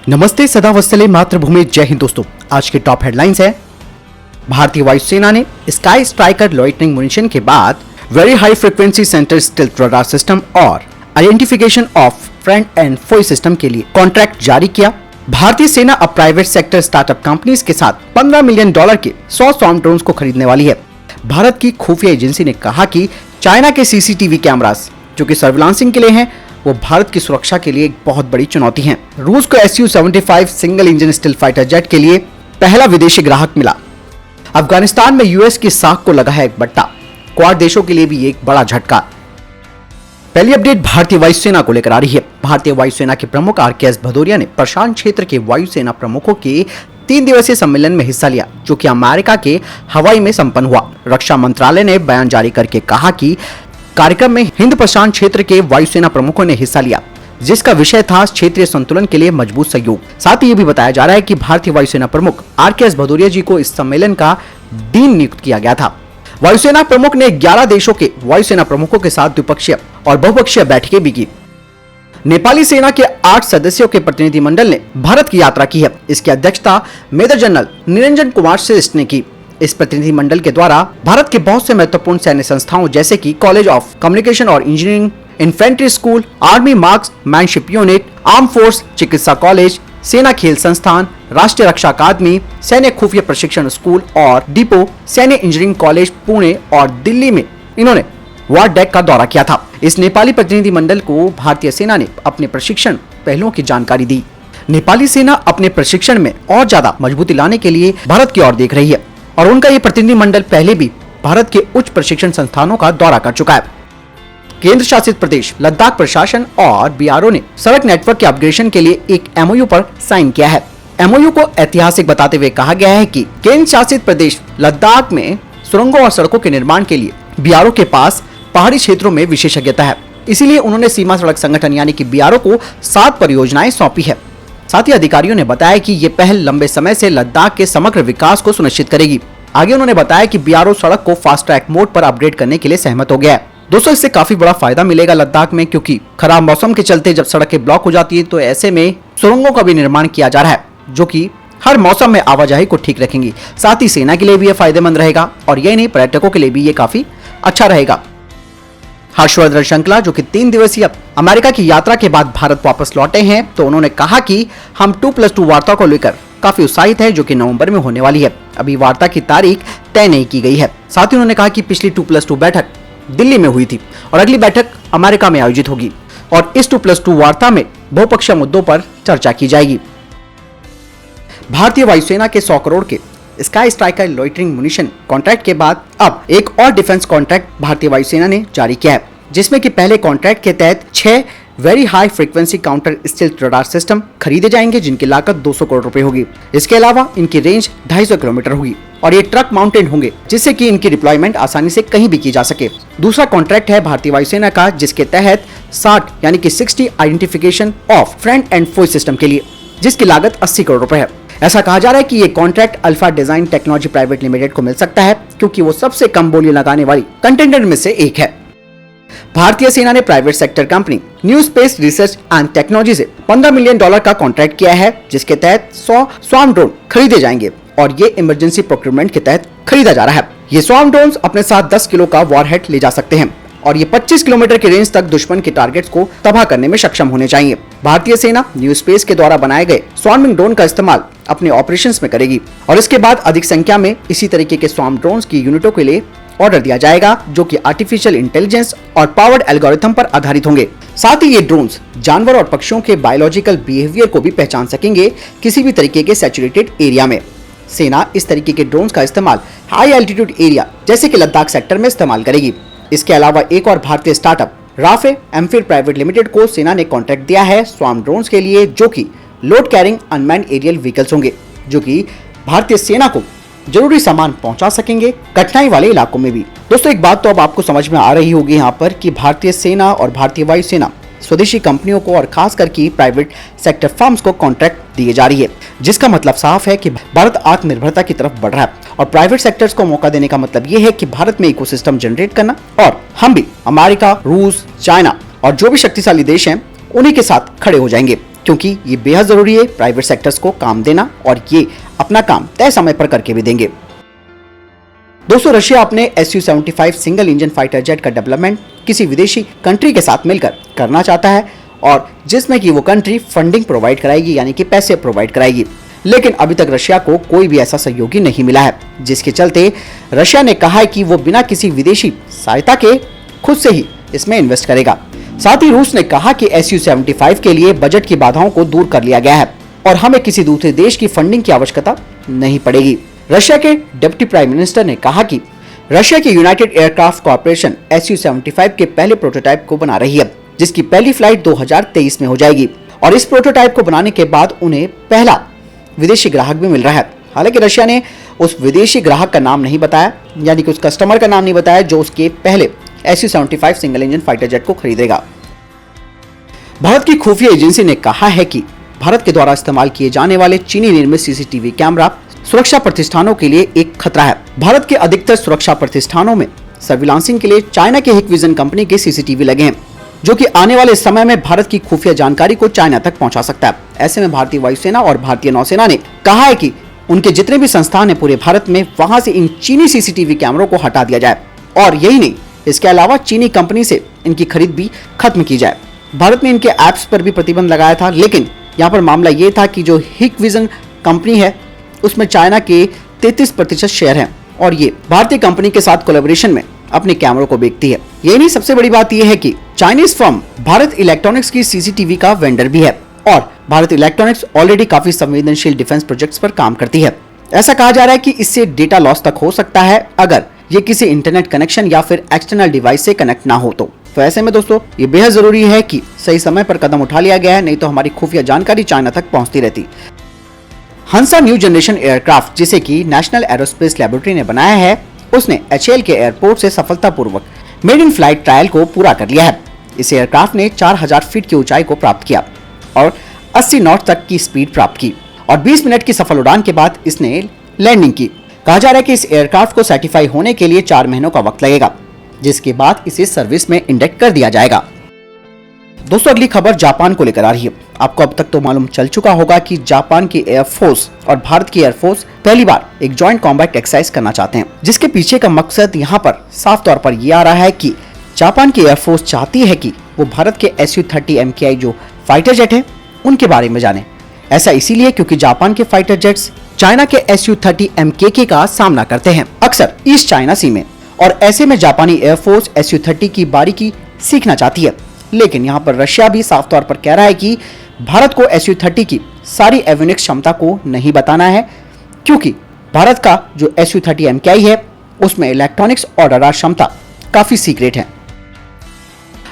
नमस्ते, सदा वत्सले मातृभूमि, जय हिंद। दोस्तों, आज के टॉप हेडलाइंस है। भारतीय वायुसेना ने स्काई स्ट्राइकर लॉइटरिंग मुनिशन के बाद very high frequency centre stealth radar system और identification of friend and foe system के लिए कॉन्ट्रैक्ट जारी किया। भारतीय सेना अब प्राइवेट सेक्टर स्टार्टअप कंपनीज के साथ $15 मिलियन के 100 स्वॉर्म ड्रोन्स को खरीदने वाली है। भारत की खुफिया एजेंसी ने कहा कि चाइना के सीसीटीवी कैमरास जो कि सर्विलांसिंग के लिए हैं, वो भारत की सुरक्षा के लिए एक बहुत बड़ी चुनौती हैं। रूस को Su-75 single engine steel fighter jet के लिए पहला विदेशी ग्राहक मिला। अफगानिस्तान में यूएस की साख को लगा है एक बट्टा। क्वाड देशों के लिए भी एक बड़ा झटका। पहली अपडेट भारतीय वायुसेना को लेकर आ रही है। भारतीय वायुसेना के प्रमुख RKS भदौरिया ने प्रशांत क्षेत्र के वायुसेना प्रमुखों के 3 दिवसीय सम्मेलन में हिस्सा लिया, जो कि अमेरिका के हवाई में संपन्न हुआ। रक्षा मंत्रालय ने बयान जारी करके कहा कि कार्यक्रम में हिंद प्रशांत क्षेत्र के वायुसेना प्रमुखों ने हिस्सा लिया, जिसका विषय था क्षेत्रीय संतुलन के लिए मजबूत सहयोग। साथ ही ये भी बताया जा रहा है कि भारतीय वायुसेना प्रमुख RKS भदौरिया जी को इस सम्मेलन का डीन नियुक्त किया गया था। वायुसेना प्रमुख ने 11 देशों के वायुसेना प्रमुखों के साथ द्विपक्षीय और बहुपक्षीय बैठकें भी की। नेपाली सेना के 8 सदस्यों के प्रतिनिधिमंडल ने भारत की यात्रा की है। इसकी अध्यक्षता मेजर जनरल निरंजन कुमार श्रेष्ठ ने की। इस प्रतिनिधिमंडल के द्वारा भारत के बहुत से महत्वपूर्ण सैन्य संस्थाओं जैसे कि कॉलेज ऑफ कम्युनिकेशन और engineering, infantry school, army marks manship unit, arm force चिकित्सा कॉलेज, सेना खेल संस्थान, राष्ट्रीय रक्षा अकादमी, सैन्य खुफिया प्रशिक्षण स्कूल और डिपो, सैन्य इंजीनियरिंग कॉलेज पुणे और दिल्ली में इन्होंने वार डेक का दौरा किया था। इस नेपाली प्रतिनिधिमंडल को भारतीय सेना ने अपने प्रशिक्षण पहलुओं की जानकारी दी। नेपाली सेना अपने प्रशिक्षण में और ज्यादा मजबूती लाने के लिए भारत की ओर देख रही है और उनका ये प्रतिनिधिमंडल पहले भी भारत के उच्च प्रशिक्षण संस्थानों का दौरा कर चुका है। केंद्र शासित प्रदेश लद्दाख प्रशासन और BRO ने सड़क नेटवर्क के अपग्रेडेशन के लिए एक MOU पर साइन किया है। MOU को ऐतिहासिक बताते हुए कहा गया है कि केंद्र शासित प्रदेश लद्दाख में सुरंगों और सड़कों के निर्माण के लिए BRO के पास पहाड़ी क्षेत्रों में विशेषज्ञता है। इसीलिए उन्होंने सीमा सड़क संगठन यानी कि BRO को 7 परियोजनाएं सौंपी है। साथ ही अधिकारियों ने बताया कि ये पहल लंबे समय से लद्दाख के समग्र विकास को सुनिश्चित करेगी। आगे उन्होंने बताया कि BRO सड़क को फास्ट ट्रैक मोड पर अपग्रेड करने के लिए सहमत हो गया है। दोस्तों, इससे काफी बड़ा फायदा मिलेगा लद्दाख में, क्योंकि खराब मौसम के चलते जब सड़कें ब्लॉक हो जाती है तो ऐसे में सुरंगों का भी निर्माण किया जा रहा है, जो कि हर मौसम में आवाजाही को ठीक रखेंगी। साथ ही सेना के लिए भी ये फायदेमंद रहेगा और यही नहीं, पर्यटकों के लिए भी ये काफी अच्छा रहेगा। हर्षवर्धन श्रृंखला, जो कि 3 दिवसीय अमेरिका की यात्रा के बाद भारत वापस लौटे हैं, तो उन्होंने कहा कि हम 2+2 वार्ता को लेकर काफी उत्साहित है, जो कि नवंबर में होने वाली है। अभी वार्ता की तारीख तय नहीं की गई है। साथ ही उन्होंने कहा कि पिछली 2+2 बैठक दिल्ली में हुई थी और अगली बैठक अमेरिका में आयोजित होगी और इस 2+2 वार्ता में बहुपक्षीय मुद्दों पर चर्चा की जाएगी। भारतीय वायुसेना के 100 करोड़ के sky striker loitering munition contract के बाद अब एक और डिफेंस कॉन्ट्रैक्ट भारतीय वायुसेना ने जारी किया है, जिसमें कि पहले कॉन्ट्रैक्ट के तहत 6 very high frequency counter stealth radar system खरीदे जाएंगे, जिनकी लागत 200 करोड़ रुपए होगी। इसके अलावा इनकी रेंज 250 किलोमीटर होगी और ये ट्रक माउंटेड होंगे, जिससे कि इनकी डिप्लॉयमेंट आसानी से कहीं भी की जा सके। दूसरा कॉन्ट्रैक्ट है भारतीय वायुसेना का, जिसके तहत 60 यानी कि 60 identification of friend and foe system के लिए, जिसकी लागत 80 करोड़ रुपए है। ऐसा कहा जा रहा है कि ये contract alpha design technology private limited को मिल सकता है, क्योंकि वो सबसे कम बोली लगाने वाली कंटेंडर में से एक है। भारतीय सेना ने private sector company new space research and technology से $15 मिलियन का कॉन्ट्रैक्ट किया है, जिसके तहत 100 स्वॉर्म ड्रोन खरीदे जाएंगे और ये इमरजेंसी प्रोक्योरमेंट के तहत खरीदा जा रहा है। ये स्वॉर्म ड्रोन अपने साथ 10 किलो का वॉरहेड ले जा सकते हैं और ये 25 किलोमीटर की रेंज तक दुश्मन के टारगेट्स को तबाह करने में सक्षम होने चाहिए। भारतीय सेना न्यू स्पेस के द्वारा बनाए गए स्वॉर्मिंग ड्रोन का इस्तेमाल अपने ऑपरेशंस में करेगी और इसके बाद अधिक संख्या में इसी तरीके के स्वॉर्म ड्रोन्स की यूनिटों के लिए ऑर्डर दिया जाएगा, जो कि आर्टिफिशियल इंटेलिजेंस और पावर्ड एल्गोरिथम पर आधारित होंगे। साथ ही ये ड्रोन्स जानवर और पक्षियों के बायोलॉजिकल बिहेवियर को भी पहचान सकेंगे किसी भी तरीके के सैचुरेटेड एरिया में। सेना इस तरीके के ड्रोन्स का इस्तेमाल हाई एल्टीट्यूड एरिया जैसे कि लद्दाख सेक्टर में इस्तेमाल करेगी। इसके अलावा एक और भारतीय स्टार्टअप राफे एम्फिर प्राइवेट लिमिटेड को सेना ने कॉन्ट्रैक्ट दिया है स्वॉर्म ड्रोन्स के लिए, जो कि load carrying unmanned aerial vehicles होंगे, जो कि भारतीय सेना को जरूरी सामान पहुंचा सकेंगे कठिनाई वाले इलाकों में भी। दोस्तों, एक बात तो अब आपको समझ में आ रही होगी यहाँ पर कि भारतीय सेना और भारतीय वायुसेना स्वदेशी कंपनियों को और खास करके प्राइवेट सेक्टर फर्म्स को कॉन्ट्रैक्ट दिए जा रही है, जिसका मतलब साफ है कि भारत आत्मनिर्भरता की तरफ बढ़ रहा है और प्राइवेट सेक्टर्स को मौका देने का मतलब ये है कि भारत में इकोसिस्टम जनरेट करना और हम भी अमेरिका, रूस, चाइना और जो भी शक्तिशाली देश हैं उन्हीं के साथ खड़े हो जाएंगे। क्योंकि ये बेहद जरूरी है प्राइवेट सेक्टर्स को काम देना, और ये अपना काम तय समय पर करके भी देंगे। दोस्तों, रशिया अपने Su-75 single engine fighter jet का डेवलपमेंट किसी विदेशी कंट्री के साथ मिलकर करना चाहता है, और जिसमें कि वो कंट्री फंडिंग प्रोवाइड कराएगी, यानी कि पैसे प्रोवाइड कराएगी। लेकिन अभी तक रशिया को कोई भी ऐसा सहयोगी नहीं मिला है, जिसके चलते रशिया ने कहा है कि वो बिना किसी विदेशी सहायता के खुद से ही इसमें इन्वेस्ट करेगा। साथ ही रूस ने कहा कि Su-75 के लिए बजट की बाधाओं को दूर कर लिया गया है और हमें किसी दूसरे देश की फंडिंग की आवश्यकता नहीं पड़ेगी। रशिया के डिप्टी प्राइम मिनिस्टर ने कहा कि रशिया की यूनाइटेड एयरक्राफ्ट कॉर्पोरेशन Su-75 के पहले प्रोटोटाइप को बना रही है, जिसकी पहली फ्लाइट 2023 में हो जाएगी, और इस प्रोटोटाइप को बनाने के बाद उन्हें पहला विदेशी ग्राहक भी मिल रहा है। हालांकि रशिया ने उस विदेशी ग्राहक का नाम नहीं बताया, यानी कि उस कस्टमर का नाम नहीं बताया जो उसके पहले Su-75 single engine fighter jet को खरीदेगा। भारत की खुफिया एजेंसी ने कहा है कि भारत के द्वारा इस्तेमाल किए जाने वाले चीनी निर्मित सीसीटीवी कैमरा सुरक्षा प्रतिष्ठानों के लिए एक खतरा है। भारत के अधिकतर सुरक्षा प्रतिष्ठानों में सर्विलांसिंग के लिए चाइना के हिकविजन कंपनी के सीसीटीवी लगे हैं, जो कि आने वाले समय में भारत की खुफिया जानकारी को चाइना तक पहुंचा सकता है। ऐसे में भारतीय वायुसेना और भारतीय नौसेना ने कहा है कि उनके जितने भी संस्थान है पूरे भारत में, वहां से इन चीनी सीसीटीवी कैमरों को हटा दिया जाए, और यही नहीं, इसके अलावा चीनी कंपनी से इनकी खरीद भी खत्म की जाए। भारत ने इनके ऐप्स पर भी प्रतिबंध लगाया था, लेकिन यहाँ पर मामला ये था कि जो हिकविजन कंपनी है उसमें चाइना के 33% शेयर हैं, और ये भारतीय कंपनी के साथ कोलैबोरेशन में अपने कैमरों को बेचती है। यही नहीं, सबसे बड़ी बात यह है कि चाइनीज फर्म भारत इलेक्ट्रॉनिक्स की सीसीटीवी का वेंडर भी है, और भारत इलेक्ट्रॉनिक्स ऑलरेडी काफी संवेदनशील डिफेंस प्रोजेक्ट्स पर काम करती है। ऐसा कहा जा रहा है कि इससे डेटा लॉस तक हो सकता है अगर ये किसी इंटरनेट कनेक्शन या फिर एक्सटर्नल डिवाइस से कनेक्ट ना हो तो ऐसे में दोस्तों ये बेहद जरूरी है कि सही समय पर कदम उठा लिया गया है, नहीं तो हमारी खुफिया जानकारी चाइना तक पहुंचती रहती। हंसा न्यू जनरेशन एयरक्राफ्ट, जिसे कि नेशनल एरोस्पेस लैबोरेटरी ने बनाया है, उसने HAL के एयरपोर्ट से सफलतापूर्वक मेड इन फ्लाइट ट्रायल को पूरा कर लिया है। इस एयरक्राफ्ट ने 4000 फीट की ऊंचाई को प्राप्त किया और 80 नॉट तक की स्पीड प्राप्त की, और 20 मिनट की सफल उड़ान के बाद इसने लैंडिंग की। कहा जा रहा है कि इस एयरक्राफ्ट को सर्टिफाई होने के लिए 4 महीनों का वक्त लगेगा, जिसके बाद इसे सर्विस में इंडेक्ट कर दिया जाएगा। दोस्तों, अगली खबर जापान को लेकर आ रही है। आपको अब तक तो मालूम चल चुका होगा कि जापान की एयरफोर्स और भारत की एयरफोर्स पहली बार एक जॉइंट कॉम्बैट एक्सरसाइज करना चाहते हैं, जिसके पीछे का मकसद यहाँ पर साफ तौर पर यह आ रहा है कि जापान की एयरफोर्स चाहती है कि वो भारत के Su-30 MKI जो फाइटर जेट है उनके बारे में जाने। ऐसा इसीलिए क्योंकि जापान के फाइटर जेट्स चाइना के Su-30 MKK का सामना करते हैं अक्सर ईस्ट चाइना सी में, और ऐसे में जापानी एयरफोर्स Su-30 की बारीकी सीखना चाहती है। लेकिन यहाँ पर रशिया भी साफ तौर पर कह रहा है कि भारत को Su-30 की सारी एवियोनिक्स क्षमता को नहीं बताना है, क्योंकि भारत का जो Su-30 MKI है उसमें इलेक्ट्रॉनिक्स और रडार क्षमता काफी सीक्रेट है।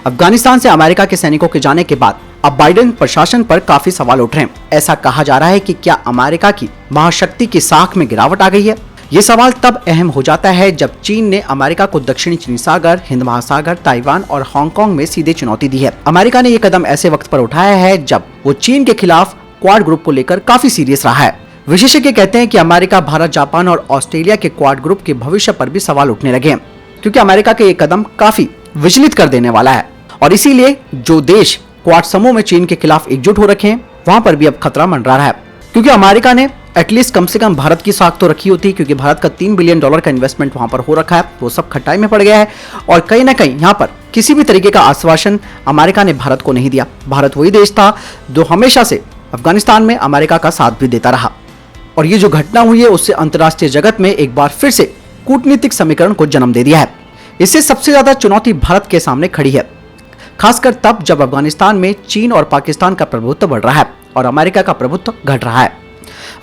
अफगानिस्तान से अमेरिका के सैनिकों के जाने के बाद अब बाइडेन प्रशासन पर काफी सवाल उठ रहे हैं। ऐसा कहा जा रहा है कि क्या अमेरिका की महाशक्ति की साख में गिरावट आ गई है? ये सवाल तब अहम हो जाता है जब चीन ने अमेरिका को दक्षिणी चीनी सागर, हिंद महासागर, ताइवान और हांगकांग में सीधे चुनौती दी है। अमेरिका ने ये कदम ऐसे वक्त पर उठाया है जब वो चीन के खिलाफ क्वाड ग्रुप को लेकर काफी सीरियस रहा है। विशेषज्ञ कहते हैं कि अमेरिका, भारत, जापान और ऑस्ट्रेलिया के क्वाड ग्रुप के भविष्य पर भी सवाल उठने लगे हैं, क्योंकि अमेरिका का ये कदम काफी विचलित कर देने वाला है, और इसीलिए जो देश क्वाड समूह में चीन के खिलाफ एकजुट हो रखे हैं वहां पर भी अब खतरा मंडरा रहा है। क्योंकि अमेरिका ने एटलीस्ट कम से कम भारत की साख तो रखी होती, क्योंकि भारत का $3 बिलियन का इन्वेस्टमेंट वहां पर हो रखा है, वो सब खटाई में पड़ गया है, और कहीं ना कहीं यहाँ पर किसी भी तरीके का आश्वासन अमेरिका ने भारत को नहीं दिया। भारत वही देश था जो हमेशा से अफगानिस्तान में अमेरिका का साथ भी देता रहा, और ये जो घटना हुई है उससे अंतर्राष्ट्रीय जगत में एक बार फिर से कूटनीतिक समीकरण को जन्म दे दिया है। इससे सबसे ज्यादा चुनौती भारत के सामने खड़ी है, खासकर तब जब अफगानिस्तान में चीन और पाकिस्तान का प्रभुत्व बढ़ रहा है और अमेरिका का प्रभुत्व घट रहा है।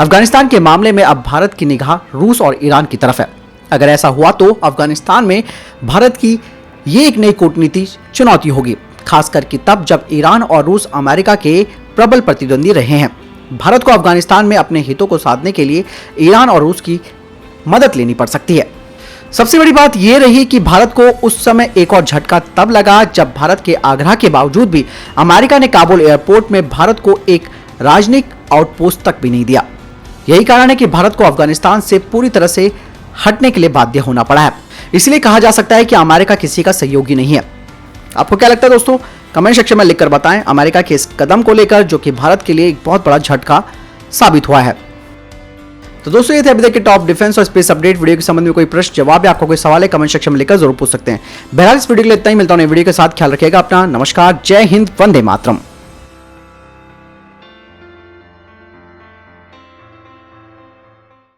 अफगानिस्तान के मामले में अब भारत की निगाह रूस और ईरान की तरफ है। अगर ऐसा हुआ तो अफगानिस्तान में भारत की ये एक नई कूटनीति चुनौती होगी, खासकर कि तब जब ईरान और रूस अमेरिका के प्रबल प्रतिद्वंदी रहे हैं। भारत को अफगानिस्तान में अपने हितों को साधने के लिए ईरान और रूस की मदद लेनी पड़ सकती है। सबसे बड़ी बात यह रही कि भारत को उस समय एक और झटका तब लगा जब भारत के आग्रह के बावजूद भी अमेरिका ने काबुल एयरपोर्ट में भारत को एक राजनयिक आउटपोस्ट तक भी नहीं दिया। यही कारण है कि भारत को अफगानिस्तान से पूरी तरह से हटने के लिए बाध्य होना पड़ा है। इसलिए कहा जा सकता है कि अमेरिका किसी का सहयोगी नहीं है। आपको क्या लगता है दोस्तों? कमेंट सेक्शन में लिखकर बताएं अमेरिका के इस कदम को लेकर, जो कि भारत के लिए एक बहुत बड़ा झटका साबित हुआ है। तो दोस्तों, ये थे अभी तक के टॉप डिफेंस और स्पेस अपडेट। वीडियो के संबंध में कोई प्रश्न, जवाब या आपको कोई सवाल है, कमेंट सेक्शन में लिखकर जरूर पूछ सकते हैं। बहरहाल इस वीडियो के लिए इतना ही। मिलता हूं नई वीडियो के साथ। ख्याल रखिएगा अपना। नमस्कार, जय हिंद, वंदे मातरम।